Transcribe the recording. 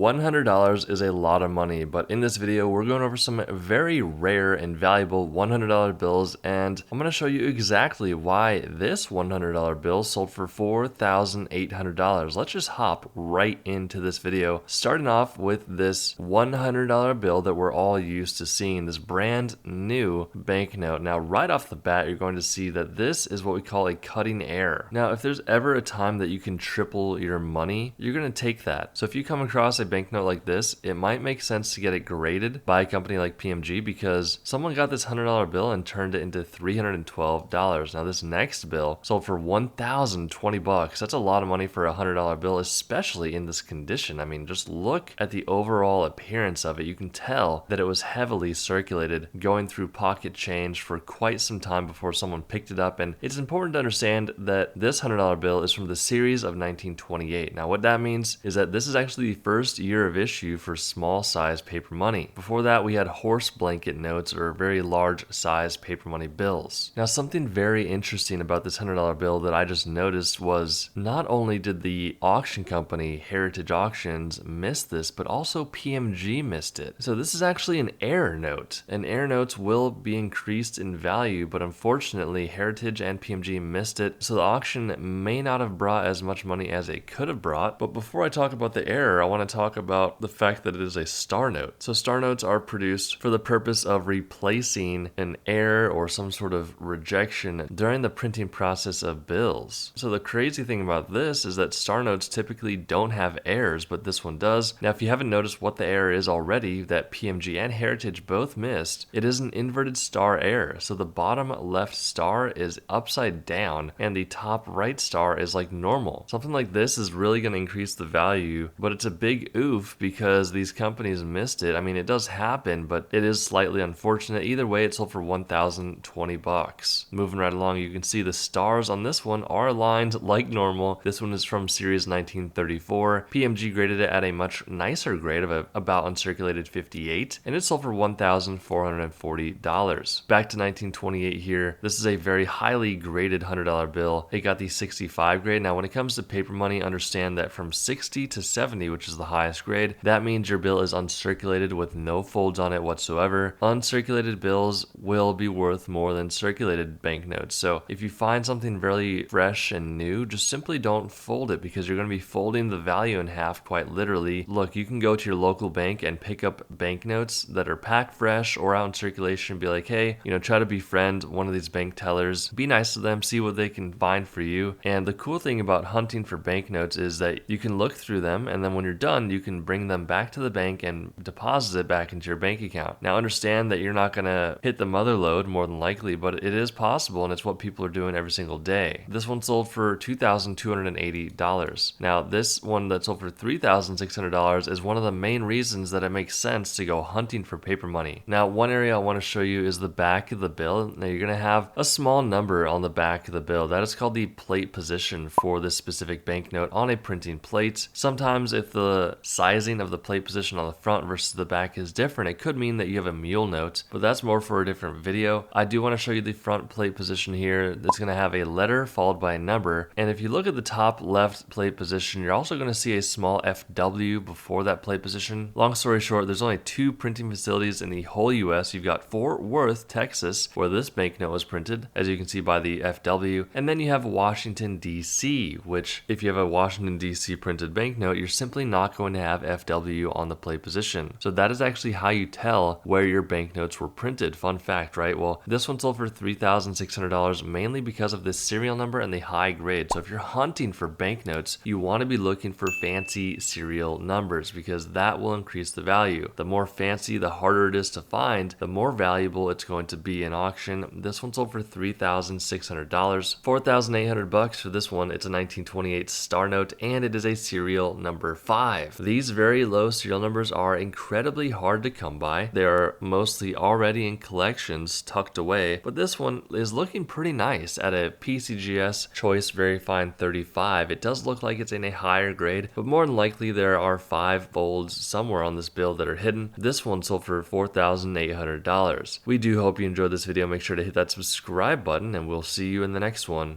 $100 is a lot of money, but in this video, we're going over some very rare and valuable $100 bills, and I'm going to show you exactly why this $100 bill sold for $4,800. Let's just hop right into this video, starting off with this $100 bill that we're all used to seeing, this brand new banknote. Now, right off the bat, you're going to see that this is what we call a cutting error. Now, if there's ever a time that you can triple your money, you're going to take that. So if you come across a banknote like this, it might make sense to get it graded by a company like PMG because someone got this $100 bill and turned it into $312. Now this next bill sold for $1,020. That's a lot of money for a $100 bill, especially in this condition. I mean, just look at the overall appearance of it. You can tell that it was heavily circulated, going through pocket change for quite some time before someone picked it up. And it's important to understand that this $100 bill is from the series of 1928. Now what that means is that this is actually the first year of issue for small size paper money. Before that, we had horse blanket notes or very large size paper money bills. Now, something very interesting about this $100 bill that I just noticed was not only did the auction company Heritage Auctions miss this, but also PMG missed it. So this is actually an error note. And error notes will be increased in value, but unfortunately Heritage and PMG missed it. So the auction may not have brought as much money as it could have brought. But before I talk about the error, I want to talk about the fact that it is a star note. So star notes are produced for the purpose of replacing an error or some sort of rejection during the printing process of bills. So the crazy thing about this is that star notes typically don't have errors, but this one does. Now, if you haven't noticed what the error is already that PMG and Heritage both missed, it is an inverted star error. So the bottom left star is upside down and the top right star is like normal. Something like this is really going to increase the value, but it's a big oof because these companies missed it. I mean, it does happen, but it is slightly unfortunate. Either way, it sold for $1,020. Moving right along, you can see the stars on this one are aligned like normal. This one is from series 1934. PMG graded it at a much nicer grade of about uncirculated 58, and it sold for $1,440. Back to 1928 here. This is a very highly graded $100 bill. It got the 65 grade. Now, when it comes to paper money, understand that from 60 to 70, which is the highest grade, that means your bill is uncirculated with no folds on it whatsoever. Uncirculated bills will be worth more than circulated banknotes. So if you find something very fresh and new, just simply don't fold it because you're going to be folding the value in half quite literally. Look, you can go to your local bank and pick up banknotes that are packed fresh or out in circulation and be like, hey, try to befriend one of these bank tellers. Be nice to them, see what they can find for you. And the cool thing about hunting for banknotes is that you can look through them, and then when you're done, you can bring them back to the bank and deposit it back into your bank account. Now, understand that you're not going to hit the mother load more than likely, but it is possible, and it's what people are doing every single day. This one sold for $2,280. Now, this one that sold for $3,600 is one of the main reasons that it makes sense to go hunting for paper money. Now, one area I want to show you is the back of the bill. Now, you're going to have a small number on the back of the bill. That is called the plate position for this specific banknote on a printing plate. Sometimes if the sizing of the plate position on the front versus the back is different, it could mean that you have a mule note, but that's more for a different video. I do want to show you the front plate position here. It's going to have a letter followed by a number, and if you look at the top left plate position, you're also going to see a small FW before that plate position. Long story short, there's only two printing facilities in the whole US. You've got Fort Worth, Texas, where this banknote was printed, as you can see by the FW, and then you have Washington, D.C., which if you have a Washington, D.C. printed banknote, you're simply not going to have FW on the plate position. So that is actually how you tell where your banknotes were printed. Fun fact, right? Well, this one sold for $3,600 mainly because of this serial number and the high grade. So if you're hunting for banknotes, you want to be looking for fancy serial numbers because that will increase the value. The more fancy, the harder it is to find, the more valuable it's going to be in auction. This one sold for $3,600. $4,800 for this one. It's a 1928 star note and it is a serial number 5. These very low serial numbers are incredibly hard to come by. They are mostly already in collections tucked away, but this one is looking pretty nice at a PCGS Choice Very Fine 35. It does look like it's in a higher grade, but more than likely there are 5 folds somewhere on this bill that are hidden. This one sold for $4,800. We do hope you enjoyed this video. Make sure to hit that subscribe button and we'll see you in the next one.